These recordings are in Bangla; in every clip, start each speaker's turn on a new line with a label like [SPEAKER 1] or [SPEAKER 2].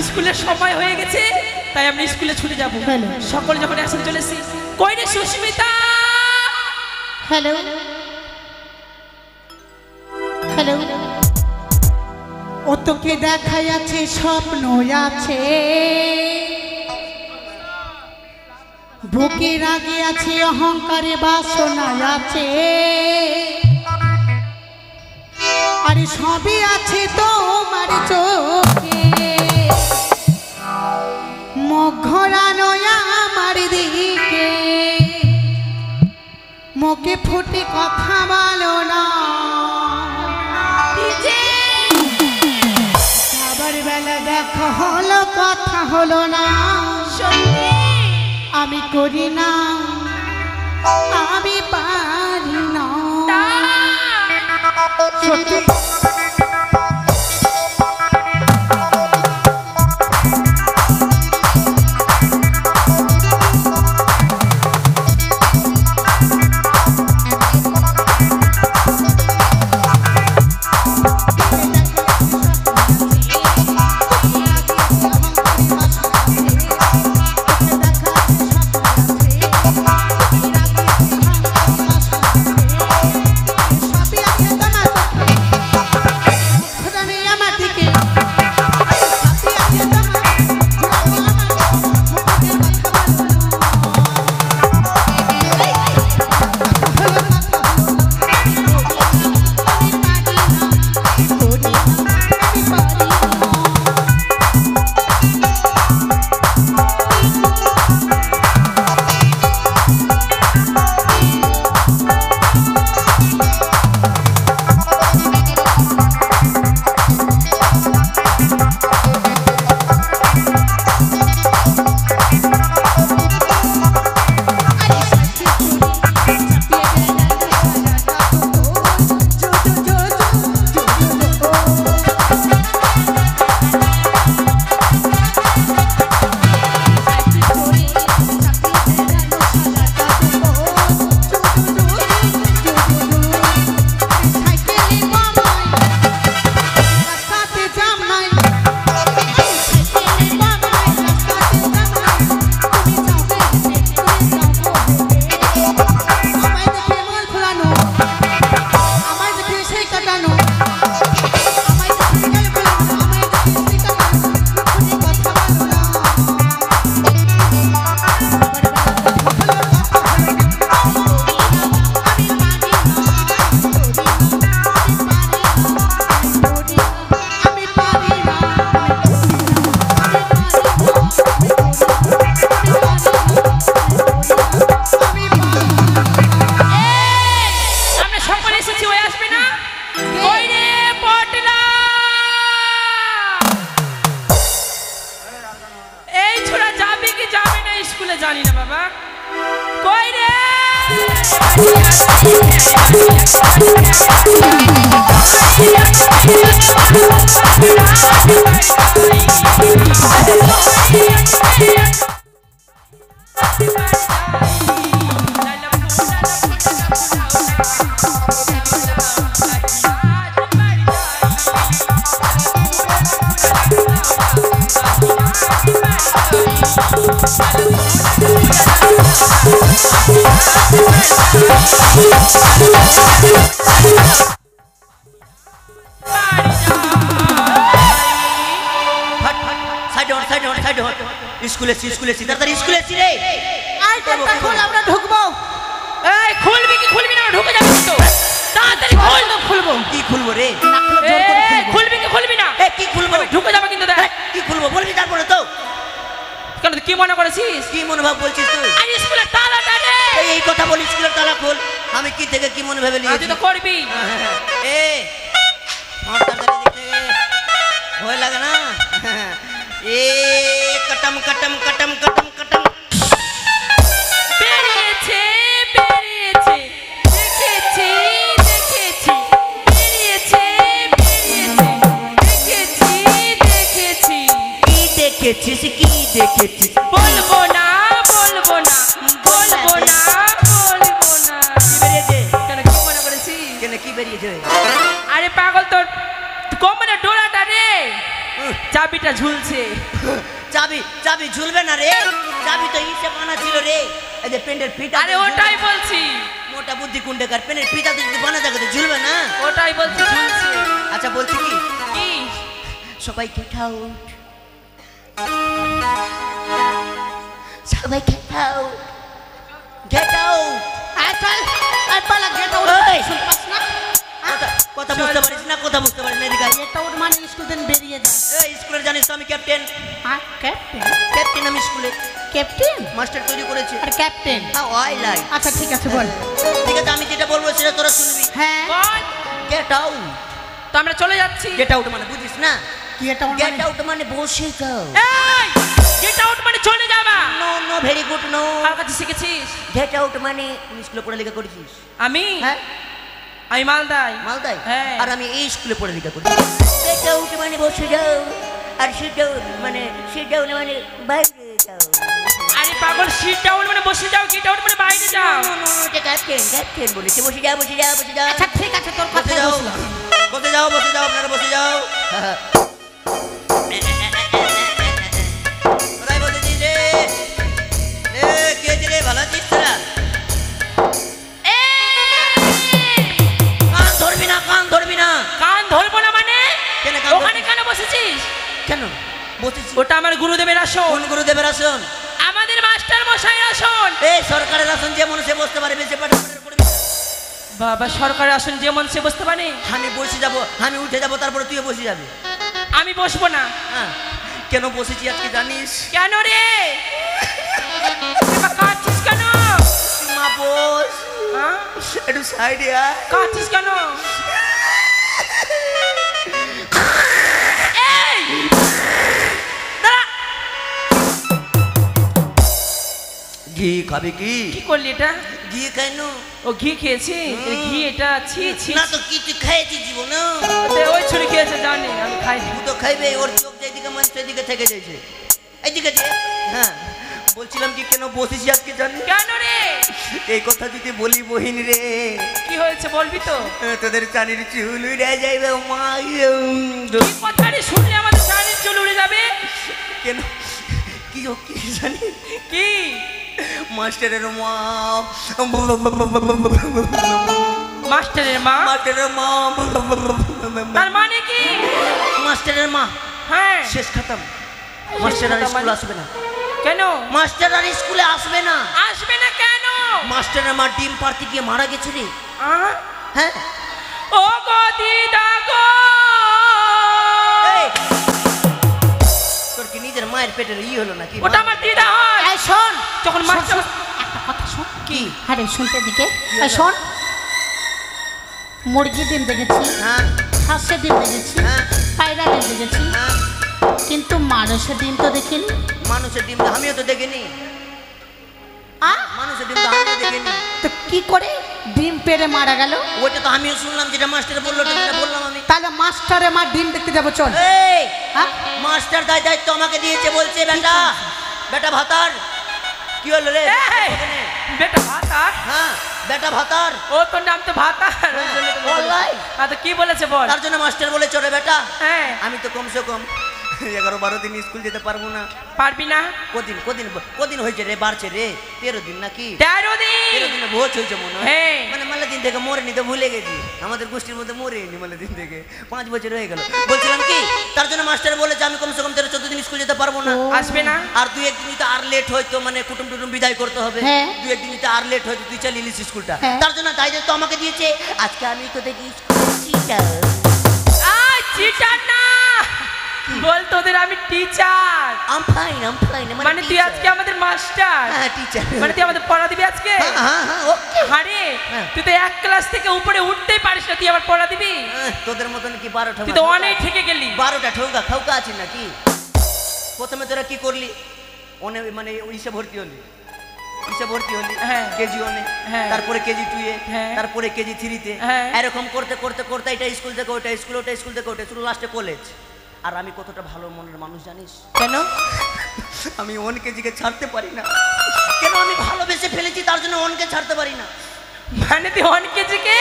[SPEAKER 1] স্কুলের সময় হয়ে গেছে, তাই আমরা স্কুলে ছুটে যাব। সকলে যখন একসাথে চলে এসেছি, কই রে সুস্মিতা?
[SPEAKER 2] হ্যালো হ্যালো, ও তোকে দেখাই আছে, স্বপ্ন আছে, বুকে রাগে আছে, অহংকারে বাসনা আছে, আরে সবই আছে তোমার চোখে, মুখ ঘোরানো আমার দিকে, মুখে ফুটে কথা বলো না, আবার বেলা দেখা হলো কথা হলো না, আমি করি না, আমি পারি না, সত্যি
[SPEAKER 1] চাবিটা ঝুলছে।
[SPEAKER 3] চাবি ঝুলবে না রে, চাবি তো ইসে বানা ছিল রে, এই যে পেনের ফিতা।
[SPEAKER 1] আরে ওটাই বলছি,
[SPEAKER 3] মোটা বুদ্ধি কুন্ডেকার, পেনের ফিতা তো যদি বানা থাকে তো ঝুলবে না।
[SPEAKER 1] ওটাই বলছি ঝুলছে।
[SPEAKER 3] আচ্ছা বলছি কি,
[SPEAKER 1] কি
[SPEAKER 3] সবাই গেট আউট, সবাই গেট আউট, গেট আউট।
[SPEAKER 2] আয় চল, আয় পালা, গেট আউট।
[SPEAKER 3] এই!
[SPEAKER 2] শুনতে পাস না?
[SPEAKER 3] কথা বুঝতে পারিস না, কথা বুঝতে পারিস না, এদিকে আয়।
[SPEAKER 2] গেট আউট মানে স্কুল থেকে বেরিয়ে যা।
[SPEAKER 3] এই স্কুলের জানিস তো আমি ক্যাপ্টেন,
[SPEAKER 2] হ্যাঁ, ক্যাপ্টেন।
[SPEAKER 3] ক্যাপ্টেন আমি স্কুলে,
[SPEAKER 2] ক্যাপ্টেন
[SPEAKER 3] মাস্টার তৈরি করেছি।
[SPEAKER 2] আর ক্যাপ্টেন।
[SPEAKER 3] হ্যাঁ আই লাইক।
[SPEAKER 2] আচ্ছা ঠিক আছে বল।
[SPEAKER 3] ঠিক আছে, আমি যেটা বলবো সেটা তোরা শুনবি।
[SPEAKER 2] হ্যাঁ,
[SPEAKER 1] বল।
[SPEAKER 3] Get out.
[SPEAKER 1] তো আমরা চলে যাচ্ছি।
[SPEAKER 3] গেট আউট মানে বুঝিস না?
[SPEAKER 2] গেট আউট
[SPEAKER 3] গেট আউট মানে বসে যাও।
[SPEAKER 1] এই গেট আউট মানে চলে যাবা।
[SPEAKER 3] No no, very good no.
[SPEAKER 1] কার কাছে শিখেছিস?
[SPEAKER 3] গেট আউট মানে তুমি স্কুলে পড়ালেখা করেছিস?
[SPEAKER 1] আমি
[SPEAKER 3] হ্যাঁ,
[SPEAKER 1] আমি মালদায়।
[SPEAKER 3] মালদায়।
[SPEAKER 1] হ্যাঁ।
[SPEAKER 3] আর আমি এই স্কুলে পড়ালেখা করি। গেট আউট মানে বসে যাও, আর সিট ডাউন মানে বাইরে যাও।
[SPEAKER 1] আরে পাগল, সিট ডাউন মানে বসে যাও, গেট আউট মানে বাইরে যাও।
[SPEAKER 3] ক্যাপ্টেন বলেছে বসে যাও, বসে যাও, বসে যাও।
[SPEAKER 2] আচ্ছা ঠিক আছে, তোর
[SPEAKER 3] বসে
[SPEAKER 2] কথা
[SPEAKER 3] যাও,
[SPEAKER 2] বসলাম।
[SPEAKER 3] বসে যাও, বসে যাও, আপনারা বসে যাও। কোথায় বসেছিস রে? কে আছে রে? ভালো আছিস তোরা? কান ধরবি না, কান ধরবি না।
[SPEAKER 1] কান ধরবো না মানে?
[SPEAKER 3] কেন কান
[SPEAKER 1] ওখানে
[SPEAKER 3] ধরবি?
[SPEAKER 1] কেন বসেছিস?
[SPEAKER 3] কেন বসেছিস?
[SPEAKER 1] ওটা আমার গুরুদেবের আসন,
[SPEAKER 3] কোন গুরুদেবের আসন?
[SPEAKER 1] আমাদের মাস্টার মশাইয়ের আসন।
[SPEAKER 3] এই সরকারের আসন যে মানুষে বসতে পারে, বেশি পাঠাপাঠার করবি না।
[SPEAKER 1] বাবা, সরকারের আসন যে মন সে বসতে পারে।
[SPEAKER 3] আমি বসে যাব, আমি উঠে যাব, তারপরে তুইও বসে যাবি।
[SPEAKER 1] আমি বসবো না।
[SPEAKER 3] হ্যাঁ, কেন বসেছি আজকে জানিস?
[SPEAKER 1] কেন রে? কাঁদছিস কেন?
[SPEAKER 3] মা বস,
[SPEAKER 1] হ্যাঁ?
[SPEAKER 3] একটু সাইডে আয়।
[SPEAKER 1] কাঁদছিস কেন? এই! দাঁড়া!
[SPEAKER 3] ঘি খাবি কি?
[SPEAKER 1] কি করলি এটা?
[SPEAKER 3] ঘি কেন?
[SPEAKER 1] ও ঘি খেয়েছি? এর ঘি এটা ছি ছি।
[SPEAKER 3] না তো কি তুই খেয়েছি জীবনে?
[SPEAKER 1] ওই ছুরি খেয়েছে, জানি আমি খাইনি।
[SPEAKER 3] তুই তো খাইবে, ওর চোখ যেদিকে মন সেদিকে থেকে যাইছে। এইদিকে যে, হ্যাঁ বলছিলাম কি কেন বসেছি আজকে জানিস?
[SPEAKER 1] কেন রে?
[SPEAKER 3] এই কথা যদি বলি বহিন রে,
[SPEAKER 1] কি হয়েছে বলবি তো?
[SPEAKER 3] তোদের চানির চুল উড়ে যাইবে মা।
[SPEAKER 1] কি কথা রে? শুনলে আমাদের চাঁদের চুল উড়ে যাবে।
[SPEAKER 3] কেন কি কি জানি?
[SPEAKER 1] কি?
[SPEAKER 3] মাস্টারের মা,
[SPEAKER 1] মাস্টারের মা?
[SPEAKER 3] মাস্টারের মা,
[SPEAKER 1] তার মানে কি?
[SPEAKER 3] মাস্টারের মা
[SPEAKER 1] হ্যাঁ।
[SPEAKER 3] শেষ খতম। মাস্টার আর স্কুল আসবে না।
[SPEAKER 1] কেন
[SPEAKER 3] মাস্টার আর স্কুলে আসবে না।
[SPEAKER 1] আসবে না? কেন?
[SPEAKER 3] মাস্টারের মা ডিম পাড়তে গিয়ে মারা গেছে রে।
[SPEAKER 1] আহ?
[SPEAKER 3] হ্যাঁ,
[SPEAKER 1] ও গো দিদা গো।
[SPEAKER 3] এই, তোর কি নিজের মায়ের পেটের হলো নাকি?
[SPEAKER 1] ওটা আমার দিদা হয়।
[SPEAKER 2] এই শোন,
[SPEAKER 1] যখন মাস্টার
[SPEAKER 2] একটা কথা শোন।
[SPEAKER 3] কি?
[SPEAKER 2] হ্যাঁ রে, শুনতে দিকে। এই শোন, মুরগি ডিম দেখেছি,
[SPEAKER 3] হ্যাঁ
[SPEAKER 2] হাঁসের ডিম দেখেছি,
[SPEAKER 3] হ্যাঁ
[SPEAKER 2] পায়রা ডিম দেখেছি,
[SPEAKER 3] হ্যাঁ,
[SPEAKER 2] কিন্তু মানুষের ডিম তো দেখিনি।
[SPEAKER 3] মানুষের ডিম তো আমিও তো দেখিনি। মানুষের ডিম তো আমিও দেখিনি।
[SPEAKER 2] তো কি করে ডিম পেড়ে মারা গেল?
[SPEAKER 3] ওইটা তো আমিও শুনলাম, যেটা মাস্টার বললো সেটা বললাম আমি।
[SPEAKER 2] তাহলে মাস্টারে মা ডিম দেখতে যাবো, চল।
[SPEAKER 3] এই
[SPEAKER 2] হ্যাঁ,
[SPEAKER 3] মাস্টার দায়িত্ব আমাকে দিয়েছে, বলছে বেটা, বেটা ভাতার। কি হলো রে?
[SPEAKER 1] এই, বেটা ভাতার?
[SPEAKER 3] হ্যাঁ, বেটা ভাতার।
[SPEAKER 1] ও তোর নাম তো ভাতার, ওই জন্য তো বললাম।
[SPEAKER 3] বললাই।
[SPEAKER 1] হ্যাঁ, তো কি বলেছে বল।
[SPEAKER 3] তার জন্য মাস্টার বলে চলে বেটা।
[SPEAKER 1] হ্যাঁ।
[SPEAKER 3] আমি তো কমসে কম 11-12 দিন স্কুল যেতে পারবো না।
[SPEAKER 1] পারবি না?
[SPEAKER 3] কদিন কদিন কদিন হয়েছে রে? বাড়ছে রে, 13 দিন নাকি?
[SPEAKER 1] 13 দিন।
[SPEAKER 3] 13 দিনে ভোজ হয়েছে মনে হয়।
[SPEAKER 1] হ্যাঁ।
[SPEAKER 3] মানে মালা দিন থেকে মরে নি তো ভুলে গেছি, আমাদের গোষ্ঠীর মধ্যে মরে নি মালা দিন থেকে 5 বছর হয়ে গেল। বলছিলাম কি, তার জন্য মাস্টার বলেছে আমি কমসে কম 13-14 দিন স্কুল যেতে পারবো না।
[SPEAKER 1] আসবে না?
[SPEAKER 3] আর 2-1 দিন তো আর লেট হয়তো, মানে কুটুম টুটুম বিদায় করতে হবে।
[SPEAKER 2] হ্যাঁ।
[SPEAKER 3] 2-1 দিন তো আর লেট হয়তো, তুই চালিয়ে নিস স্কুলটা।
[SPEAKER 2] হ্যাঁ।
[SPEAKER 3] তার জন্য দায়িত্ব তো আমাকে দিয়েছে। আজকে আমি তো দেখি টিচার।
[SPEAKER 1] চিটার না, বল তোদের আমি টিচার।
[SPEAKER 3] আম ফাইন
[SPEAKER 1] মানে তুই আজকে আমাদের মাস্টার?
[SPEAKER 3] হ্যাঁ টিচার।
[SPEAKER 1] মানে তুই আমাদের পড়া দিবি আজকে?
[SPEAKER 3] হ্যাঁ হ্যাঁ ওকে।
[SPEAKER 1] আরে
[SPEAKER 3] হ্যাঁ।
[SPEAKER 1] তুই তো এক ক্লাস থেকে উপরে উঠতেই পারিস না, তুই আবার পড়া দিবি?
[SPEAKER 3] তোদের মতন কি 12টা?
[SPEAKER 1] তুই তো অনেক থেকে গেলি।
[SPEAKER 3] 12টা ঠৌকা খাউকা আছে নাকি? প্রথমে তোরা কি করলি? মানে ইসে ভর্তি হলি, ইসে ভর্তি হলি।
[SPEAKER 1] হ্যাঁ।
[SPEAKER 3] কেজি 1-এ,
[SPEAKER 1] হ্যাঁ।
[SPEAKER 3] তারপরে কেজি 2-এ,
[SPEAKER 1] হ্যাঁ।
[SPEAKER 3] তারপরে কেজি 3-তে।
[SPEAKER 1] হ্যাঁ।
[SPEAKER 3] এরকম করতে করতে করতে এটা স্কুল থেকে ওটা স্কুল, ওটা স্কুল থেকে ওটা শুরু, লাস্টে কলেজ। আর আমি কতটা ভালো মনের মানুষ জানিস?
[SPEAKER 1] কেন?
[SPEAKER 3] আমি 1 কেজিকে ছাড়তে পারি না। কেন? আমি ভালোবেসে ফেলেছি, তার জন্য 1কে ছাড়তে পারি না।
[SPEAKER 1] মানে তুই 1 কেজিকে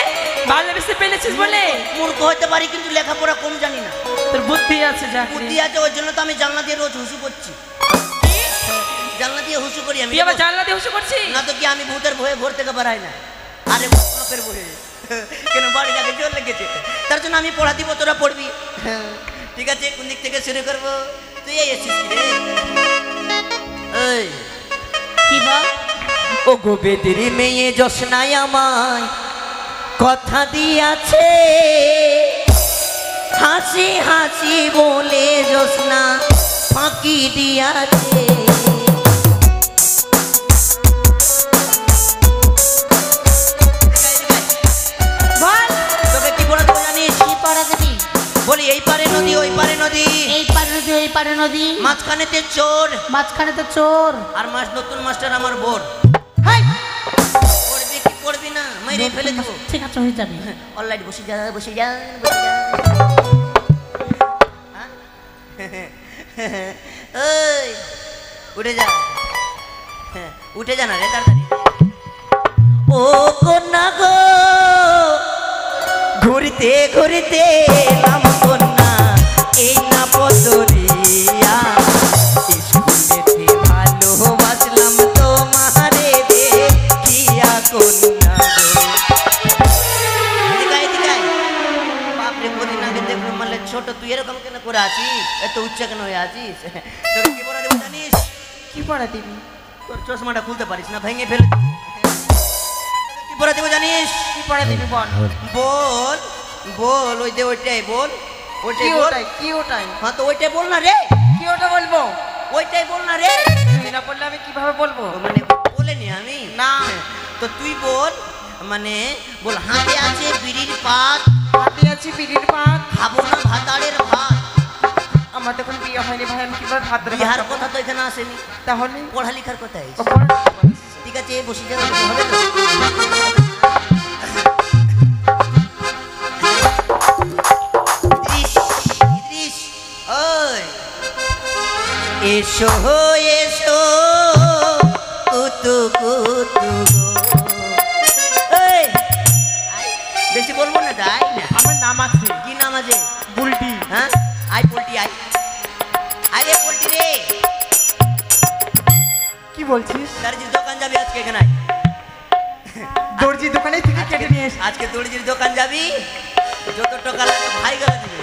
[SPEAKER 1] ভালোবেসে ফেলেছিস বলে?
[SPEAKER 3] মূর্খ হতে পারি কিন্তু লেখাপড়া কম জানি না।
[SPEAKER 1] তোর বুদ্ধি আছে চাকরি
[SPEAKER 3] বুদ্ধি আছে, ওই জন্য তো আমি জানলা দিয়ে রোজ হুসু করছি। জানলা দিয়ে হুসু করি আমি।
[SPEAKER 1] তুই আবার জানলা দিয়ে হুসু করছিস?
[SPEAKER 3] না তো কি আমি ভূতের ভয়ে ভোর থেকে বেরাই না। আরে বাপের ভয়ে কেন বাড়ি আগে জোর লেগেছে, তার জন্য আমি পড়া দিব, তোরা পড়বি। ঠিক আছে, কোন দিক থেকে শুরু করবো? তুই এই এসেছিস কি রে? এই
[SPEAKER 2] কি বল?
[SPEAKER 3] ও গো বেদের মেয়ে জোসনায় আমায় কথা দিয়াছে, হাসি হাসি বলে জোসনা ফাঁকি দিয়াছে। তোকে কি পড়া দেবো জানিস?
[SPEAKER 2] কি পড়া দিবি?
[SPEAKER 3] বলি এই পারে নদী ওই পারে নদী,
[SPEAKER 2] এই পারে নদী ওই পারে নদী,
[SPEAKER 3] মাঝখানেতে চোর
[SPEAKER 2] মাঝখানে তো চোর।
[SPEAKER 3] আর নতুন মাস্টার আমার বোর।
[SPEAKER 2] হাই!
[SPEAKER 3] পড়বি কি পড়বি না মেরে ফেলে দেবো।
[SPEAKER 2] ঠিক আছে, হয়ে যাবে।
[SPEAKER 3] অলরাইট, বসে যা বসে যা বসে যা। ওই উঠে যা, উঠে যা না রে তাড়াতাড়ি। ও কন্যা গো ঘুরতে ঘুরতে এলাম কন্যা এই না পদরিয়া, স্কুলেতে ভালোবাসলাম তোমারে দেখিয়া কন্যা গো। বাপরে কদিন আগে দেখলাম মানে ছোট, তুই এরকম কেন করে আছিস, এত উচ্চা কেন হয়ে আছিস? তোকে কি পড়া দেবো জানিস?
[SPEAKER 2] কি পড়া দিবি?
[SPEAKER 3] তোর চশমাটা খুলতে পারিস না, ভেঙে ফেলে দেবো। কি পড়া দেবো জানিস?
[SPEAKER 2] কি পড়া দিবি বল?
[SPEAKER 3] বল বল, ওই দে ওইটাই বল, ওইটাই
[SPEAKER 2] কি
[SPEAKER 3] বল।
[SPEAKER 2] ওটাই? কি ওটাই?
[SPEAKER 3] হ্যাঁ তো ওইটাই বল না রে,
[SPEAKER 2] কি ওটা বলবো?
[SPEAKER 3] ওইটাই বল না রে।
[SPEAKER 2] তুই না বললে আমি কিভাবে বলবো?
[SPEAKER 3] ও মানে বলেনি আমি
[SPEAKER 2] না।
[SPEAKER 3] তো তুই বল, মানে বল হাতে আছে বিড়ির পাত,
[SPEAKER 2] হাতে আছি বিড়ির পাত,
[SPEAKER 3] খাবো না ভাতাড়ের ভাত।
[SPEAKER 2] আমার তো কোনো বিয়ে হয়নি ভাই, আমি কিভাবে ভাত দেবো?
[SPEAKER 3] বিহার কথা তো এখানে আসেনি,
[SPEAKER 2] তাহলে
[SPEAKER 3] পড়ালেখার কথা এসেছে।
[SPEAKER 2] ও পড়া দিবি?
[SPEAKER 3] ঠিক আছে, বসে যাবে হবে তো? ইদ্রিস, ইদ্রিস, ওই এসো এসো কুতু কুতু গো। এই, বেশি বলবো না, তাই না?
[SPEAKER 2] আমার নাম আছে
[SPEAKER 3] কি নাম আছে?
[SPEAKER 2] বুলটি।
[SPEAKER 3] হ্যাঁ, আই পোল্টি, আই আই রে পোল্টি রে।
[SPEAKER 2] কি বলছিস?
[SPEAKER 3] দর্জির দোকান যাবি আজকে এখানে আয়।
[SPEAKER 2] দর্জি দোকানে থেকে কেটে নিয়ে এসে
[SPEAKER 3] আজকে দর্জির দোকান যাবি, যত টাকা লাগে ভাই গেলে দিবে,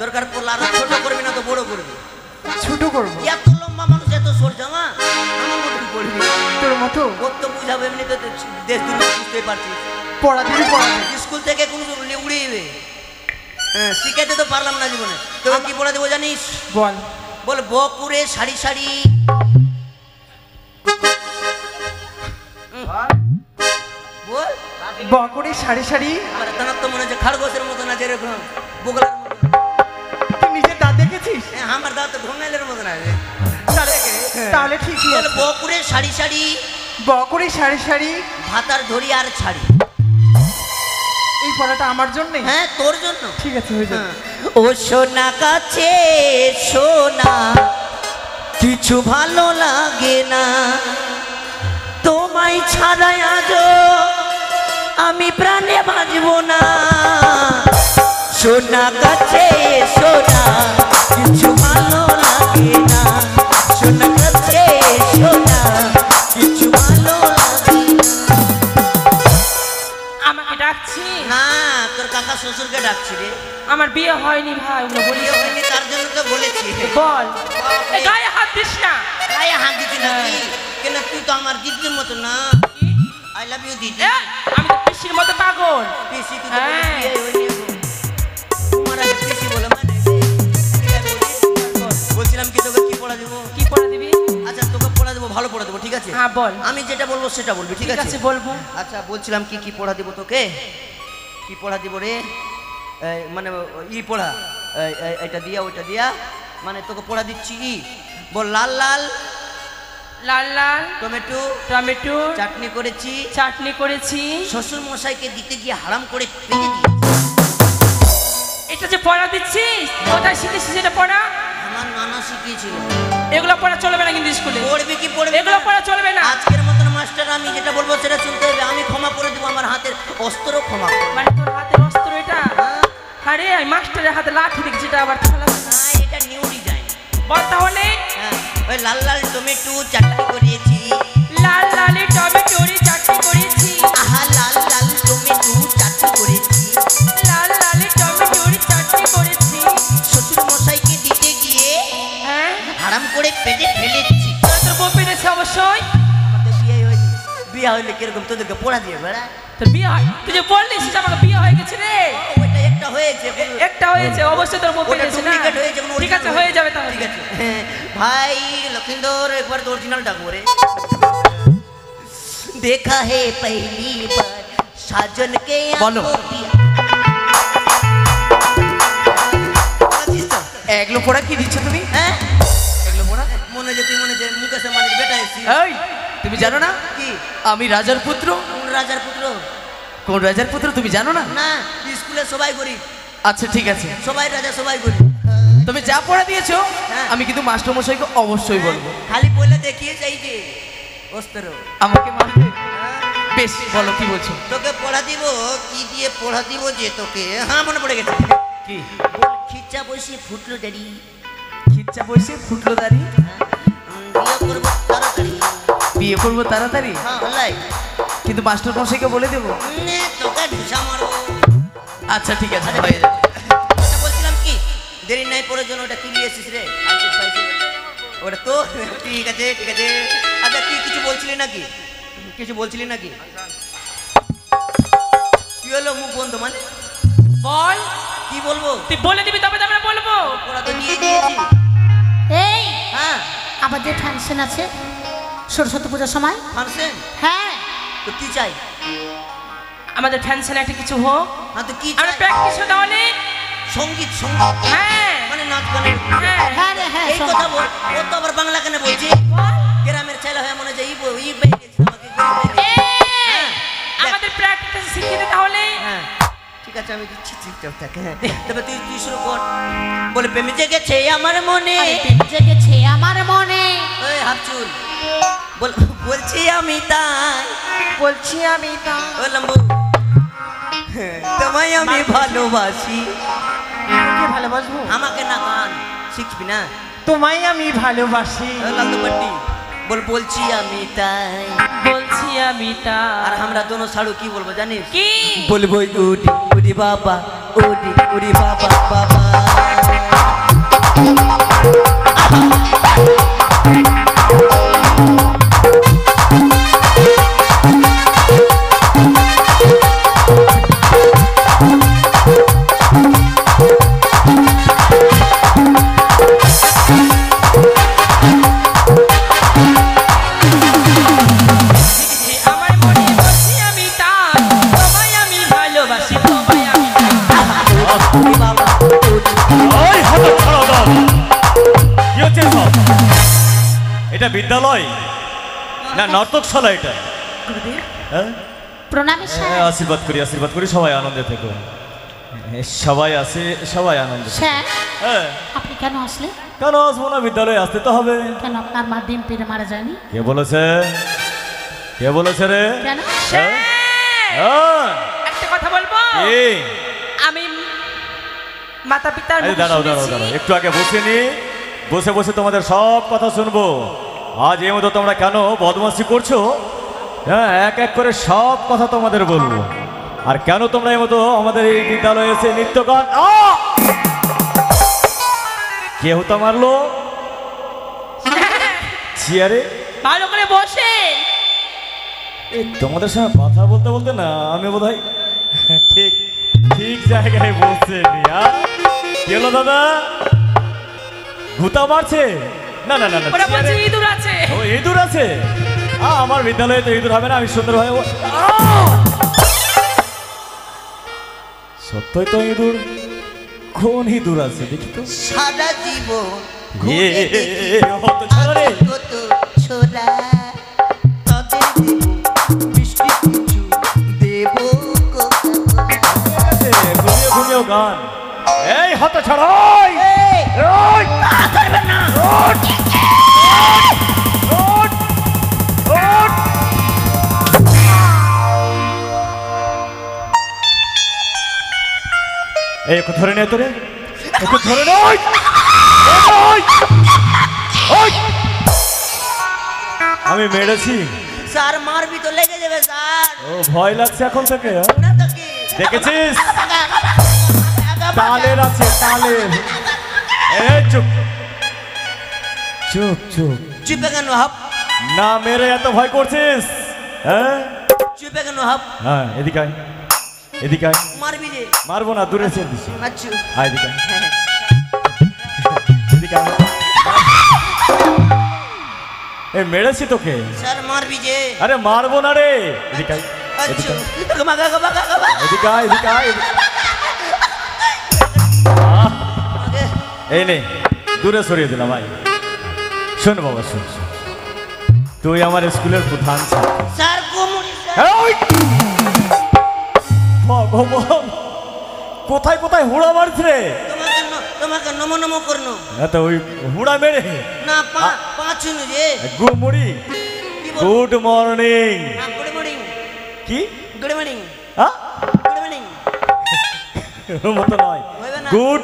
[SPEAKER 3] দরকার পড়লে আর ছোট করবি না তো বড় করবি।
[SPEAKER 2] ছোট করবো।
[SPEAKER 3] এত লম্বা মানুষ এত সর জামা আমার মতো করবি,
[SPEAKER 2] তোর মতো
[SPEAKER 3] ওর তো বুঝাবে, এমনি তো দেশ দুনিয়া বুঝতে পারছিস।
[SPEAKER 2] পড়া দিবি? পড়া দিবি?
[SPEAKER 3] স্কুল থেকে কোনো উড়িয়ে, হ্যাঁ শিখাইতে তো পারলাম না জীবনে। তোকে কি পড়া দেবো জানিস?
[SPEAKER 2] বল।
[SPEAKER 3] বল বকুরে সারি সারি, বল
[SPEAKER 2] বকরে সারি সারি।
[SPEAKER 3] আমার দাঁত তো মনে হচ্ছে খারগোশের মতন আছে, এরকম বোগলার মতন।
[SPEAKER 2] তুই নিজের দাঁত দেখেছিস?
[SPEAKER 3] হ্যাঁ, আমার দাঁত তো ঘোঙাইলের মতন আছে।
[SPEAKER 2] তাহলে ঠিকই
[SPEAKER 3] বল
[SPEAKER 2] আছে।
[SPEAKER 3] বকুরে সারি সারি,
[SPEAKER 2] বকরে সারি সারি,
[SPEAKER 3] ভাতার ধরি আর ছাড়ি।
[SPEAKER 2] এই পড়াটা আমার জন্যে?
[SPEAKER 3] হ্যাঁ তোর জন্য।
[SPEAKER 2] ঠিক আছে, হয়ে যাবে।
[SPEAKER 3] ও সোনা কাছে সোনা, কিছু ভালো লাগে না তোমায় ছাড়া, আজ আমি প্রাণে বাঁচব না। সোনা কাছে সোনা, কিছু ভালো লাগে না, সোনা কাছে সোনা, কিছু ভালো লাগে না।
[SPEAKER 1] আমাকে ডাকছি?
[SPEAKER 3] না, তোর কাকা শ্বশুরকে ডাকছি রে।
[SPEAKER 1] আমার বিয়ে হয়নি ভাই, ওগুলো বলি
[SPEAKER 3] বিয়ে হয়নি তার জন্য তো বলেছি।
[SPEAKER 1] বল। এ গায়ে হাত দিস না।
[SPEAKER 3] গায়ে হাত দিচ্ছি না তুই? কেন, তুই তো আমার দিদির মতো না। আই লাভ ইউ দিদি।
[SPEAKER 1] এ, আমি তো পিসির মতো পাগল।
[SPEAKER 3] পিসি, তুই তো
[SPEAKER 1] হ্যাঁ।
[SPEAKER 3] বলিস বিয়ে হয়নি গো। তোমার আগে পিসি বলে মানে ঠিক আছে, বলছিলাম কি তোকে কি পড়া দেবো?
[SPEAKER 1] কি পড়া দিবি?
[SPEAKER 3] আচ্ছা তোকে পড়া দেবো, ভালো পড়া দেবো, ঠিক আছে?
[SPEAKER 1] হ্যাঁ বল।
[SPEAKER 3] আমি যেটা বলবো সেটা বলবি, ঠিক
[SPEAKER 1] ঠিক
[SPEAKER 3] আছে?
[SPEAKER 1] আছে, বলবো।
[SPEAKER 3] আচ্ছা বলছিলাম কি কি পড়া দেবো তোকে, কি পড়া দিব রে? মানে ই পড়া, এটা দিয়া ওইটা দিয়া, মানে তোকে পড়া দিচ্ছি ই। বল লাল লাল
[SPEAKER 1] লাল লাল
[SPEAKER 3] টমেটো
[SPEAKER 1] টমেটো
[SPEAKER 3] চাটনি করেছি,
[SPEAKER 1] চাটনি করেছি।
[SPEAKER 3] শ্বশুর মশাইকে দিতে গিয়ে হারাম করে পেয়ে দিই।
[SPEAKER 1] এটা যে পড়া দিচ্ছিস, কোথায় শিখেছিস এটা পড়া?
[SPEAKER 3] আমার নানা শিখিয়েছিল।
[SPEAKER 1] এগুলো পড়া চলবে না কিন্তু স্কুলে।
[SPEAKER 3] পড়বি কি পড়বি?
[SPEAKER 1] এগুলো পড়া চলবে না।
[SPEAKER 3] আজকের মতন মাস্টার আমি যেটা বলবো সেটা শুনতে হবে। আমি ক্ষমা করে দেবো, আমার হাতের অস্ত্র ক্ষমা করবো।
[SPEAKER 1] মানে তোর হাতের অস্ত্র এটা? আরে আমি মাস্টারের হাতে লাঠি দেখছি, এটা আবার খেলা
[SPEAKER 3] না এটা নিউ ডিজাইন।
[SPEAKER 1] বল তাহলে।
[SPEAKER 3] হ্যাঁ ওই লাল লাল টমেটো চাটনি করিয়েছি।
[SPEAKER 1] লাল লাল টমেটোরি চাটনি করেছি।
[SPEAKER 3] আহা লাল লাল টমেটো চাটনি করেছি।
[SPEAKER 1] লাল লাল টমেটোরি চাটনি করেছি।
[SPEAKER 3] শ্বশুর মশাইকে দিতে গিয়ে
[SPEAKER 1] হ্যাঁ
[SPEAKER 3] হারাম করে পেটে ফেলেছি।
[SPEAKER 1] তোর বউ পেরেছে অবশ্যই।
[SPEAKER 3] আমাদের বিয়ে হয়নি, বিয়ে হইলে কিরকম তোদেরকে পড়া দিয়ে বেড়া।
[SPEAKER 1] তোর বিয়ে হয়, তুই যে বললিস আমাকে বিয়ে হয়ে গেছে রে।
[SPEAKER 3] ওইটা একটা হয়েছে,
[SPEAKER 1] একটা হয়েছে অবশ্যই, তোর বউ
[SPEAKER 3] ওটা
[SPEAKER 1] পেরেছে না।
[SPEAKER 3] ডুপ্লিকেট হয়েছে, কোনো
[SPEAKER 1] ঠিক আছে
[SPEAKER 3] original
[SPEAKER 1] হয়ে যাবে তাহলে।
[SPEAKER 3] ঠিক আছে ভাই লক্ষিন্দর একবার তো অরিজিনাল ডাকবো রে। देखा है पहली बार साजन के
[SPEAKER 1] बोलो। এগুলো পড়া কি দিচ্ছ তুমি?
[SPEAKER 3] হ্যাঁ
[SPEAKER 1] এগুলো পড়া
[SPEAKER 3] মনে যে তুই মনে যে মুকেশ আম্বানির বেটা এসেছি।
[SPEAKER 1] এই তুমি জানো না
[SPEAKER 3] কি
[SPEAKER 1] আমি রাজার পুত্র?
[SPEAKER 3] কোন রাজার পুত্র?
[SPEAKER 1] কোন রাজার পুত্র তুমি জানো না?
[SPEAKER 3] না স্কুলে সবাই গরিব,
[SPEAKER 1] আচ্ছা ঠিক আছে,
[SPEAKER 3] সবাই রাজা সবাই গরিব।
[SPEAKER 1] তুমি যা পড়া দিয়েছো
[SPEAKER 3] হ্যাঁ।
[SPEAKER 1] আমি কিন্তু মাস্টার মশাইকে অবশ্যই বলবো।
[SPEAKER 3] খালি বলে দেখিয়ে চাই যে অস্ত্র
[SPEAKER 1] আমাকে মারবে। বেশ বলো কি বলছো?
[SPEAKER 3] তোকে পড়া দিব, কি দিয়ে পড়া দিব যে তোকে? হ্যাঁ মনে পড়ে গেছে।
[SPEAKER 1] কি?
[SPEAKER 3] বল খিচ্চা বসে ফুটলো দাড়ি,
[SPEAKER 1] খিচ্চা বসে ফুটলো দাড়ি,
[SPEAKER 3] বিয়ে করবো তাড়াতাড়ি।
[SPEAKER 1] বিয়ে করবো তাড়াতাড়ি?
[SPEAKER 3] হ্যাঁ হলাই
[SPEAKER 1] কিন্তু মাস্টার মশাইকে বলে দেবো?
[SPEAKER 3] তোকে ঢুসা মারবো।
[SPEAKER 1] আচ্ছা ঠিক আছে হয়ে যাবে।
[SPEAKER 3] আচ্ছা বলছিলাম কি দেরি নাই পড়ার জন্য ওটা কি নিয়ে এসিস রে? ওটা তো ঠিক আছে ঠিক আছে। আচ্ছা কি কিছু বলছিলি নাকি? কিছু বলছিলি নাকি? কি হলো মুখ বন্ধ মানে?
[SPEAKER 1] বল
[SPEAKER 3] কি বলবো?
[SPEAKER 1] তুই বলে দিবি তবে তো আমরা বলবো।
[SPEAKER 3] ওরা তো দিয়ে দিয়েছি।
[SPEAKER 2] এই
[SPEAKER 3] হ্যাঁ
[SPEAKER 2] আমাদের ফাংশন আছে সরস্বতী পূজার সময়।
[SPEAKER 3] ফাংশন?
[SPEAKER 2] হ্যাঁ
[SPEAKER 3] তো কি চাই?
[SPEAKER 1] আমাদের ফ্যানসেন একটা কিছু হোক,
[SPEAKER 3] হ্যাঁ তো কি
[SPEAKER 1] আমরা
[SPEAKER 3] চাই?
[SPEAKER 1] প্র্যাকটিস তাহলে।
[SPEAKER 3] সঙ্গীত সঙ্গীত
[SPEAKER 1] হ্যাঁ
[SPEAKER 3] মানে নাচ গানের।
[SPEAKER 1] হ্যাঁ
[SPEAKER 2] হ্যাঁ রে হ্যাঁ
[SPEAKER 3] এই
[SPEAKER 2] শোন।
[SPEAKER 3] কথা বল। ও তো আবার বাংলা কেন বলছে? গ্রামের ছেলে হয়ে মনে যায় ই বেরিয়ে গেছে আমাকে
[SPEAKER 1] এই, আমাদের প্র্যাকটিস শিখিয়ে দে তাহলে।
[SPEAKER 3] হ্যাঁ ঠিক আছে আমি দিচ্ছি চুপচাপ থাক। হ্যাঁ তবে তুই তুই শুরু কর। বলে প্রেমে জেগেছে আমার মনে,
[SPEAKER 2] আরে প্রেম জেগেছে আমার মনে।
[SPEAKER 3] ওই হাফচুল বলছি আমি তাই,
[SPEAKER 2] বলছি আমি তা
[SPEAKER 3] ও লম্বু তোমায় আমি ভালোবাসি।
[SPEAKER 2] কে ভালোবাসবো?
[SPEAKER 3] আমাকে না গান শিখবি না?
[SPEAKER 2] তোমায় আমি ভালোবাসি।
[SPEAKER 3] ও লালু পাট্টি বলছি আমি তাই।
[SPEAKER 1] বলছি আমি তা।
[SPEAKER 3] আর আমরা দোনো সাড়ু কি বলবো জানিস?
[SPEAKER 1] কি
[SPEAKER 3] বলবো উডি উডি বাবা, উডি উডি বাবা বাবা।
[SPEAKER 1] আমার মনে বলছি আমি তা, তোমায় আমি ভালোবাসি, তোমায় আমি
[SPEAKER 3] উডি বাবা উডি।
[SPEAKER 4] ওই হাতে ছাড়াও দাও। কি হচ্ছে সব? এটা বিদ্যালয় না নর্তকশালা? এটা হ্যাঁ?
[SPEAKER 2] প্রণামী স্যার।
[SPEAKER 4] আশীর্বাদ করি সবাই আনন্দে থেকো। সবাই আছে, সবাই আনন্দে।
[SPEAKER 2] স্যার
[SPEAKER 4] হ্যাঁ
[SPEAKER 2] আপনি কেন আসলে?
[SPEAKER 4] কেন আসবো না? বিদ্যালয়ে আসতে তো হবে।
[SPEAKER 2] কেন আপনার মা ডিম পেড়ে মারা যায়নি?
[SPEAKER 4] কে বলেছে? কে বলেছে রে?
[SPEAKER 2] কেন?
[SPEAKER 1] স্যার,
[SPEAKER 4] হ্যাঁ?
[SPEAKER 1] একটা কথা বলবো।
[SPEAKER 4] কি?
[SPEAKER 1] আমি মাতা পিতার
[SPEAKER 4] এই
[SPEAKER 1] মুখে
[SPEAKER 4] দাঁড়াও দাঁড়াও
[SPEAKER 1] শুনেছি।
[SPEAKER 4] দাঁড়াও, একটু আগে বসিনি, বসে বসে তোমাদের সব কথা শুনবো। আজ এই মতো তোমরা কেন বদমাশি করছো, হ্যাঁ এক এক করে সব কথা তোমাদের বলবো। আর কেন তোমরা এই মতো আমাদের এই বিদ্যালয়ে এসে নৃত্য গান। কে হতা মারলো চেয়ারে?
[SPEAKER 1] ভালো করে বসে।
[SPEAKER 4] এই তোমাদের সঙ্গে কথা বলতে বলতে না আমি বোধহয় ঠিক ঠিক জায়গায় বসছে। কি হলো দাদা? ভূতা মারছে? না না না না,
[SPEAKER 1] ওরা বলছে
[SPEAKER 4] চেয়ারে-
[SPEAKER 1] ইঁদুর আছে।
[SPEAKER 4] ও ইঁদুর আছে? আমার বিদ্যালয়ে তো ইঁদুর হবে না, আমি সুন্দরভাবে সত্যই তো ইঁদুর। কোন ইঁদুর আছে দেখি তো।
[SPEAKER 3] সারা জীবন
[SPEAKER 4] এ, হত ছাড়া রে।
[SPEAKER 3] কত ছোরা তাদের দেব বৃষ্টি কিছু দেব
[SPEAKER 4] ঘুমিয়ে ঘুমিয়েও গান। এই হত ছাড়া এই ওকে ধরে নে তোরে, ওকে ধরে নে। ওই! ওই! ওই! আমি মেরেছি।
[SPEAKER 3] স্যার মারবি তো লেগে যাবে স্যার।
[SPEAKER 4] ও ভয় লাগছে এখন থেকে, হ্যাঁ?
[SPEAKER 3] না তো কি?
[SPEAKER 4] দেখেছিস তালের আছে তালের। এই চুপ চুপ চুপ।
[SPEAKER 3] চুপে কেন হাপ?
[SPEAKER 4] না মেরে এত ভয় করছিস, হ্যাঁ?
[SPEAKER 3] চুপে কেন হাপ?
[SPEAKER 4] হ্যাঁ এদিকে আয়, এদিকে আয়।
[SPEAKER 3] মারবি যে?
[SPEAKER 4] মারবো না, দূরে চেয়ে দিছি।
[SPEAKER 3] আচ্ছা
[SPEAKER 4] আয় এদিকে আয়, এদিকে আয়। এই মেরেছি তোকে।
[SPEAKER 3] স্যার মারবি যে?
[SPEAKER 4] আরে মারবো না রে, এদিকে আয়,
[SPEAKER 3] আচ্ছা
[SPEAKER 4] এদিকে আয়,
[SPEAKER 3] গমা গমা গমা।
[SPEAKER 4] এদিকে আয়, এদিকে আয়। আহ, এই নে দূরে সরিয়ে দিলাম ভাই। শোন বাবা শোন শোন, তুই আমার স্কুলের প্রধান ছাত্র।
[SPEAKER 3] স্যার গোমুড়ি স্যার।
[SPEAKER 4] ওই! ভগবান, কোথায় কোথায় হুড়া মারছে রে?
[SPEAKER 3] তোমাকে নমো নমো করনো
[SPEAKER 4] তো ওই হুড়া মেরে
[SPEAKER 3] না পাঁচুন রে।
[SPEAKER 4] গুমুড়ি। Good morning.
[SPEAKER 3] Good morning.
[SPEAKER 4] কি
[SPEAKER 3] গুড মর্নিং।
[SPEAKER 4] হ্যাঁ
[SPEAKER 3] গুড মর্নিং
[SPEAKER 4] মতো নয়,
[SPEAKER 3] হইবে না।
[SPEAKER 4] Good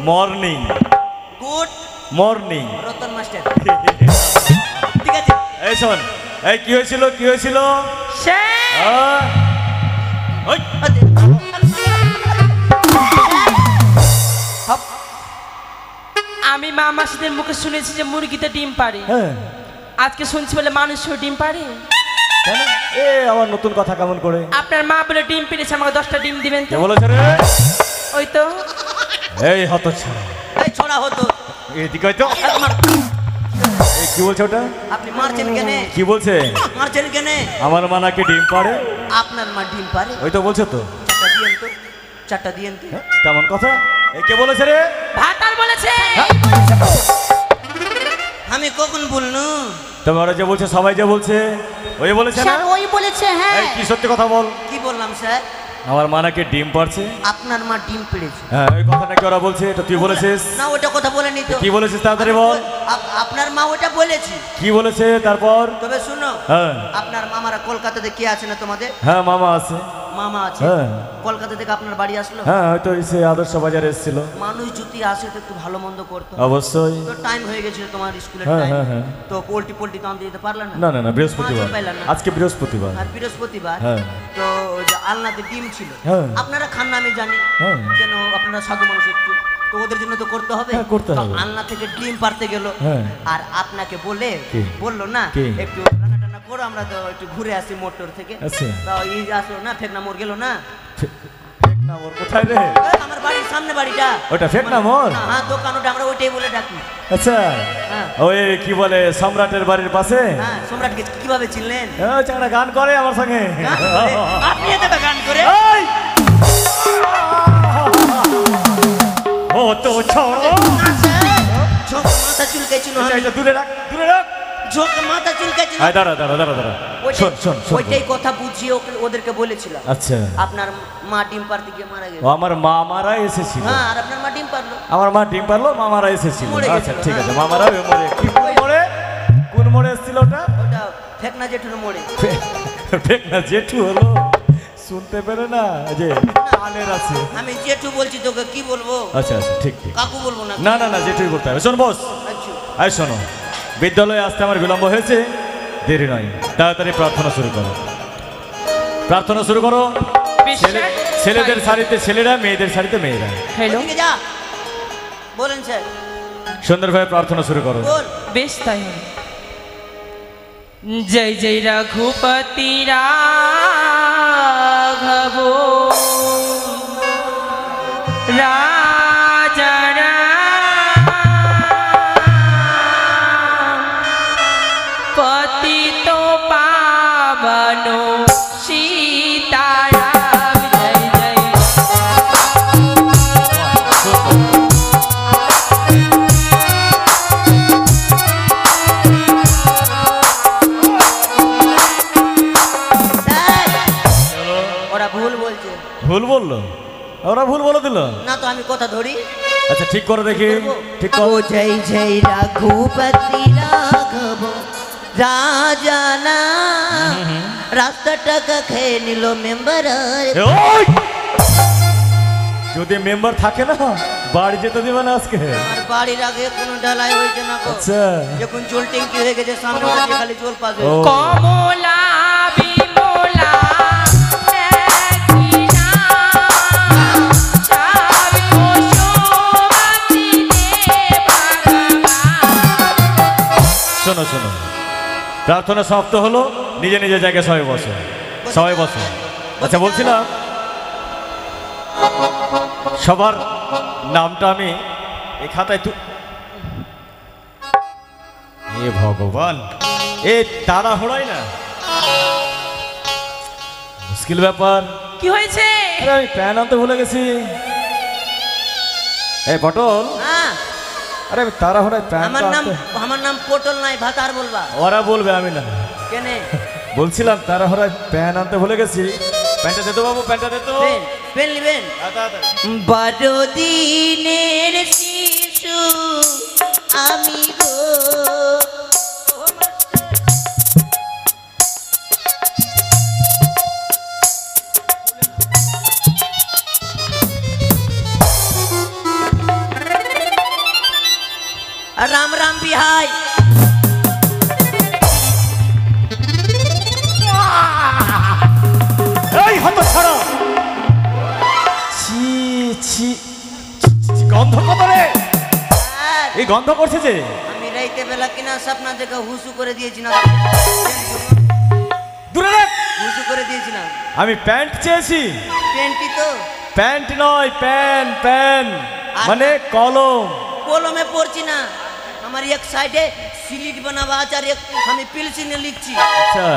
[SPEAKER 4] morning.
[SPEAKER 3] Good
[SPEAKER 4] morning.
[SPEAKER 3] Ratan master. ঠিক আছে।
[SPEAKER 4] এই শোন, এই কি হয়েছিল কি হয়েছিল?
[SPEAKER 1] স্যার
[SPEAKER 4] আহ, ওই!
[SPEAKER 3] হপ।
[SPEAKER 1] আমি মা মাসিদের মুখে শুনেছি যে মুরগিতে ডিম পারে,
[SPEAKER 4] হ্যাঁ
[SPEAKER 1] আজকে শুনছি বলে মানুষও ডিম পারে।
[SPEAKER 4] কেন? এ আবার নতুন কথা কেমন করে?
[SPEAKER 1] আপনার মা বলে ডিম পেরেছে, আমাকে 10টা ডিম দিবেন
[SPEAKER 4] কে
[SPEAKER 1] তো?
[SPEAKER 4] বলেছে রে?
[SPEAKER 1] ওই তো
[SPEAKER 4] এই হতচ্ছাড়া,
[SPEAKER 3] এই ছোড়া হতো।
[SPEAKER 4] এদিকে আয় তো। এই কি বলছে ওটা?
[SPEAKER 3] আপনি মারছেন কেনে?
[SPEAKER 4] কি বলছে?
[SPEAKER 3] মারছেন কেনে?
[SPEAKER 4] আমার মা নাকি ডিম পাড়ে।
[SPEAKER 3] আপনার মা ডিম পারে?
[SPEAKER 4] ওই তো বলছে তো।
[SPEAKER 3] চারটা দিয়েন তো, চারটা দিয়েন তো।
[SPEAKER 4] হ্যাঁ, কেমন কথা? এই কে বলেছে রে?
[SPEAKER 1] ভাতার বলেছে।
[SPEAKER 3] আমি কখন বলনু?
[SPEAKER 4] তোমার যে বলছে সবাই যে বলছে ওই বলেছে না?
[SPEAKER 2] স্যার ওই বলেছে হ্যাঁ।
[SPEAKER 4] এই কি সত্যি কথা বল।
[SPEAKER 3] কি বললাম স্যার?
[SPEAKER 4] আমার মা নাকি ডিম পাড়ছে।
[SPEAKER 3] আপনার মা ডিম পেড়েছে।
[SPEAKER 4] হ্যাঁ ওই কথা নাকি ওরা বলছে, এটা তুই বলেছিস?
[SPEAKER 3] না ওটা কথা বলেনি তো।
[SPEAKER 4] কি বলেছিস তাড়াতাড়ি বল।
[SPEAKER 3] আপনার মা ওটা বলেছি।
[SPEAKER 4] কি বলেছে তারপর?
[SPEAKER 3] তবে শুনো,
[SPEAKER 4] হ্যাঁ
[SPEAKER 3] আপনার মামারা কলকাতাতে কে আছে না তোমাদের?
[SPEAKER 4] হ্যাঁ মামা আছে।
[SPEAKER 3] মামা আছে।
[SPEAKER 4] হ্যাঁ
[SPEAKER 3] কলকাতা থেকে আপনার বাড়ি আসলো।
[SPEAKER 4] হ্যাঁ হয়তো এসে আদর্শ বাজারে এসেছিল।
[SPEAKER 3] মানুষ যদি আসে তো একটু ভালো মন্দ করতো।
[SPEAKER 4] অবশ্যই।
[SPEAKER 3] তো টাইম হয়ে গেছিল তোমার স্কুলের
[SPEAKER 4] হ্যাঁ,
[SPEAKER 3] টাইম।
[SPEAKER 4] হ্যাঁ, হ্যাঁ।
[SPEAKER 3] তো পোল্ট্রি তো আনতে যেতে পারলাম না।
[SPEAKER 4] না না না বৃহস্পতিবার,
[SPEAKER 3] মাছও পেলাম না।
[SPEAKER 4] আজকে বৃহস্পতিবার।
[SPEAKER 3] আর বৃহস্পতিবার
[SPEAKER 4] হ্যাঁ।
[SPEAKER 3] তো ওই যে আলনাতে ডিম ছিল।
[SPEAKER 4] হ্যাঁ।
[SPEAKER 3] আপনারা খান না আমি জানি,
[SPEAKER 4] হ্যাঁ।
[SPEAKER 3] কেন আপনারা সাধু মানুষ একটু, তো ওদের জন্য তো করতে হবে।
[SPEAKER 4] হ্যাঁ, করতে
[SPEAKER 3] তো
[SPEAKER 4] হবে।
[SPEAKER 3] আলনা থেকে ডিম পারতে গেল।
[SPEAKER 4] হ্যাঁ।
[SPEAKER 3] আর আপনাকে বলে
[SPEAKER 4] কি?
[SPEAKER 3] বললো না
[SPEAKER 4] কি?
[SPEAKER 3] একটু রান্না টান্না করো, আমরা তো একটু ঘুরে আসি মোটর থেকে।
[SPEAKER 4] আচ্ছা।
[SPEAKER 3] তো এই আসলো না, ফেকনা মোর গেল না।
[SPEAKER 4] ফেক না মোর কোথায় রে?
[SPEAKER 3] এই আমার বাড়ির সামনে বাড়িটা।
[SPEAKER 4] ওটা ফেক না মোর?
[SPEAKER 3] না, হ্যাঁ দোকান ওটা, আমরা ওইটাই বলে ডাকি।
[SPEAKER 4] আচ্ছা
[SPEAKER 3] হ্যাঁ।
[SPEAKER 4] ওই কি বলে সম্রাটের বাড়ির পাশে?
[SPEAKER 3] হ্যাঁ, সম্রাটকে কিভাবে চিনলেন?
[SPEAKER 4] চাংড়া গান করে আমার সঙ্গে।
[SPEAKER 3] গান করে? আপনি এত গান করে?
[SPEAKER 4] এই! ও তো ছড়ো।
[SPEAKER 3] আচ্ছা, ঝোঁক মাথা চুলকাইছিল,
[SPEAKER 4] এটা দূরে রাখ, দূরে রাখ।
[SPEAKER 3] ঝোঁক মাথা চুলকাইছিল।
[SPEAKER 4] আয় দাঁড়া দাঁড়া দাঁড়া দাঁড়া। শোন শোন শোন।
[SPEAKER 3] ওইটাই কথা বুঝিয়ে ওদেরকে বলেছিলাম।
[SPEAKER 4] আচ্ছা
[SPEAKER 3] আপনার মা ডিম পারতে গিয়ে মারা গেল।
[SPEAKER 4] ও আমার মামারা এসেছিল।
[SPEAKER 3] হ্যাঁ, আর আপনার মা ডিম পারলো।
[SPEAKER 4] আমার মা ডিম পারলো, মামারা এসেছিল।
[SPEAKER 3] মরে
[SPEAKER 4] আচ্ছা
[SPEAKER 3] গেছিল,
[SPEAKER 4] ঠিক আছে,
[SPEAKER 3] হ্যাঁ।
[SPEAKER 4] মামারা মরে। কি মরে? কোন মরে এসেছিল ওটা?
[SPEAKER 3] ওটা ফেকনা জেঠুর মোড়ে।
[SPEAKER 4] ফেক না জেঠু হলো, শুনতে পেরে না যে কানের আছে।
[SPEAKER 3] আমি জেঠু বলছি, তোকে কি বলবো?
[SPEAKER 4] আচ্ছা আচ্ছা ঠিক ঠিক।
[SPEAKER 3] কাকু বলবো না।
[SPEAKER 4] না না না জেঠুই বলতে হবে। শোন বস,
[SPEAKER 3] আচ্ছা,
[SPEAKER 4] আয় শোনো, বিদ্যালয়ে আসতে আমার বিলম্ব হয়েছে, দেরি নয়, তাড়াতাড়ি প্রার্থনা শুরু করো। প্রার্থনা শুরু করো। ছেলেদের শাড়িতে ছেলেরা, মেয়েদের শাড়িতে মেয়েরা।
[SPEAKER 1] হ্যালো,
[SPEAKER 3] ওদিকে যা। বলেন স্যার।
[SPEAKER 4] সুন্দরভাবে প্রার্থনা শুরু করো।
[SPEAKER 3] বল।
[SPEAKER 1] বেশ তাই হবে। জয় জয় রঘুপতি রাঘব রাজা রাম পতিত পাবন সীতারাম। জয় জয়
[SPEAKER 3] ওরা ভুল বলছে।
[SPEAKER 4] ভুল বললো? ওরা ভুল বলে দিল?
[SPEAKER 3] না তো আমি কথা ধরি।
[SPEAKER 4] আচ্ছা ঠিক করে দেখি, ঠিক
[SPEAKER 3] ও
[SPEAKER 4] করো।
[SPEAKER 3] জয় জয় রঘুপতি রাঘব রাজানা রাস্তাটাকা খেয়ে নিল মেম্বার।
[SPEAKER 4] ওই! যদি মেম্বার থাকে না বাড়ি যেতে দিবে না আজকে।
[SPEAKER 3] আমার বাড়ির আগে কোনো ঢালাই হয়েছে না গো।
[SPEAKER 4] আচ্ছা
[SPEAKER 3] যখন জল ট্যাঙ্কি হয়ে গেছে সামনে দিয়ে খালি জল পাবে।
[SPEAKER 4] ও।
[SPEAKER 1] কমলা বিমলা একই নাম, সব কুসুমাতি ভগবান।
[SPEAKER 4] শোনো শোনো, প্রার্থনা সমাপ্ত হলো, নিজে নিজে জায়গায় সবাই বসো, সবাই বসো। আচ্ছা বলছিলাম সবার নামটা আমি এই খাতায় এ ভগবান, এ তাড়াহুড়াই না, মুশকিল ব্যাপার।
[SPEAKER 1] কি হয়েছে?
[SPEAKER 4] আরে আমি প্যান আনতে ভুলে গেছি। এই পটল,
[SPEAKER 3] হ্যাঁ
[SPEAKER 4] আরে আমি তাড়াহুড়ায় প্যান
[SPEAKER 3] আমার নাম পটল নাই, ভাতার বলবা।
[SPEAKER 4] ওরা বলবে, আমি না।
[SPEAKER 3] কেনে?
[SPEAKER 4] বলছিলাম তাড়াহুড়ায় প্যান আনতে ভুলে গেছি। প্যান্টটা দে তো বাবু, প্যান্টটা দে তো।
[SPEAKER 3] পেন নিবেন? 12 দিনের শিশু আমি গো। राम राम बिहाई।
[SPEAKER 4] এই হত ছাড়া, ছি ছি, গন্ধ কত রে? এই গন্ধ করছে যে।
[SPEAKER 3] আমি রাইতে বেলা কিনা স্বপ্ন দেখে হুসু করে দিয়েছি না,
[SPEAKER 4] দূরে রে,
[SPEAKER 3] হুসু করে দিয়েছি না।
[SPEAKER 4] আমি প্যান্ট চেয়েছি।
[SPEAKER 3] পেনটি তো
[SPEAKER 4] প্যান্ট নয়, প্যান প্যান মানে কলম।
[SPEAKER 3] কলমে পড়ছি না, আমার এক সাইডে সিলিট বানাবা আছে আর এক আমি পেন্সিলে লিখছি।
[SPEAKER 4] আচ্ছা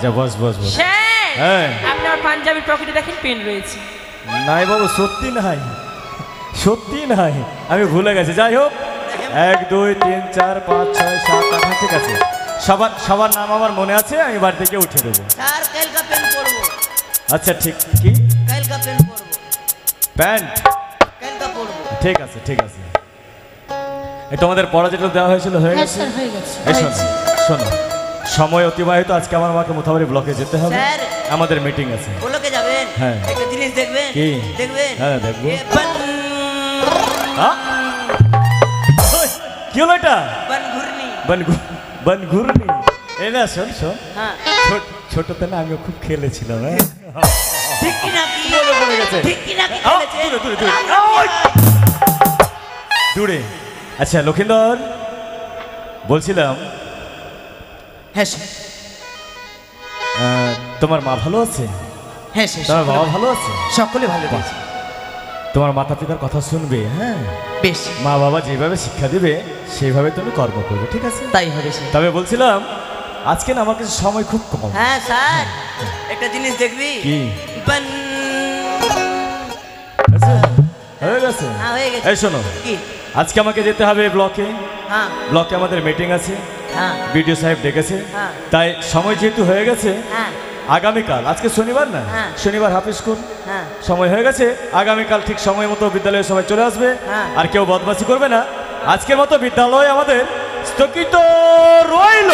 [SPEAKER 4] যা বস বস বস।
[SPEAKER 1] স্যার,
[SPEAKER 4] হ্যাঁ।
[SPEAKER 1] আপনি আমার পাঞ্জাবির পকেটে দেখেন পেন রয়েছে।
[SPEAKER 4] নাই বাবু, সত্যি নাই, সত্যি নাই, আমি ভুলে গেছি। যাই হোক, 1 2 3 4 5 6 7 8, ঠিক আছে। সবার সবার নাম আমার মনে আছে, আমি বাড়ি থেকে উঠে দেবো।
[SPEAKER 3] স্যার কালকা পেন পড়বো।
[SPEAKER 4] আচ্ছা ঠিক, কি
[SPEAKER 3] কালকা পেন পড়বো,
[SPEAKER 4] প্যান্ট?
[SPEAKER 3] কালকা পড়বো।
[SPEAKER 4] ঠিক আছে ঠিক আছে। এই তোমাদের পড়া যেটা দেওয়া হয়েছিল হয়ে
[SPEAKER 2] হ্যাঁ
[SPEAKER 4] গেছে?
[SPEAKER 2] স্যার হয়ে গেছে।
[SPEAKER 4] এই শোনো শোনো, সময় অতিবাহিত, আজকে আমার মাকে মোথাবাড়ি ব্লকে যেতে হবে,
[SPEAKER 3] স্যার।
[SPEAKER 4] আমাদের মিটিং আছে।
[SPEAKER 3] বলোকে যাবেন?
[SPEAKER 4] হ্যাঁ।
[SPEAKER 3] একটা জিনিস দেখবেন?
[SPEAKER 4] কি?
[SPEAKER 3] দেখবেন?
[SPEAKER 4] হ্যাঁ, দেখবো।
[SPEAKER 3] এ বান
[SPEAKER 4] হ্যাঁ? ওই, কি হলো এটা?
[SPEAKER 3] বান ঘুরনি।
[SPEAKER 4] বনঘুরনি। এই না, শোন শোন,
[SPEAKER 3] হ্যাঁ
[SPEAKER 4] ছোটতে না আমিও খুব খেলেছিলাম। হ্যাঁ
[SPEAKER 3] ঠিক কি না কি?
[SPEAKER 4] মনে পড়ে গেছে।
[SPEAKER 3] ঠিক কি না কি
[SPEAKER 4] আহ,
[SPEAKER 3] খেলেছে?
[SPEAKER 4] দূরে, দূরে, দূরে। ওই! দূরে। আচ্ছা লক্ষিন্দর, বলছিলাম
[SPEAKER 3] হ্যাঁ স্যার।
[SPEAKER 4] তোমার মা ভালো আছে?
[SPEAKER 3] হ্যাঁ স্যার।
[SPEAKER 4] তোমার বাবা ভালো আছে?
[SPEAKER 3] সকলে ভালো আছে।
[SPEAKER 4] তোমার মাতা পিতার কথা শুনবে, হ্যাঁ?
[SPEAKER 3] বেশ,
[SPEAKER 4] মা বাবা যেভাবে শিক্ষা দিবে সেইভাবে তুমি কর্ম করবে, ঠিক আছে?
[SPEAKER 3] তাই হবে স্যার।
[SPEAKER 4] তবে বলছিলাম আজকে না আমার কাছে সময় খুব কম।
[SPEAKER 3] হ্যাঁ স্যার, একটা জিনিস দেখবি?
[SPEAKER 4] কি?
[SPEAKER 3] বান
[SPEAKER 4] আচ্ছা, হয়ে গেছে?
[SPEAKER 3] হ্যাঁ হয়ে গেছে।
[SPEAKER 4] এই শোনো,
[SPEAKER 3] কি?
[SPEAKER 4] আজকে আমাকে যেতে হবে ব্লকে।
[SPEAKER 3] হ্যাঁ
[SPEAKER 4] ব্লকে আমাদের মিটিং আছে,
[SPEAKER 3] হ্যাঁ
[SPEAKER 4] বিডিও সাহেব ডেকেছে।
[SPEAKER 3] হ্যাঁ।
[SPEAKER 4] তাই সময় যেহেতু হয়ে গেছে,
[SPEAKER 3] হ্যাঁ
[SPEAKER 4] আগামীকাল, আজকে শনিবার না,
[SPEAKER 3] হ্যাঁ।
[SPEAKER 4] শনিবার হাফ স্কুল,
[SPEAKER 3] হ্যাঁ
[SPEAKER 4] সময় হয়ে গেছে, আগামীকাল ঠিক সময় মতো বিদ্যালয়ে সবাই চলে আসবে।
[SPEAKER 3] হ্যাঁ।
[SPEAKER 4] আর কেউ বদমাশি করবে না। আজকের মতো বিদ্যালয় আমাদের স্থগিত রইল।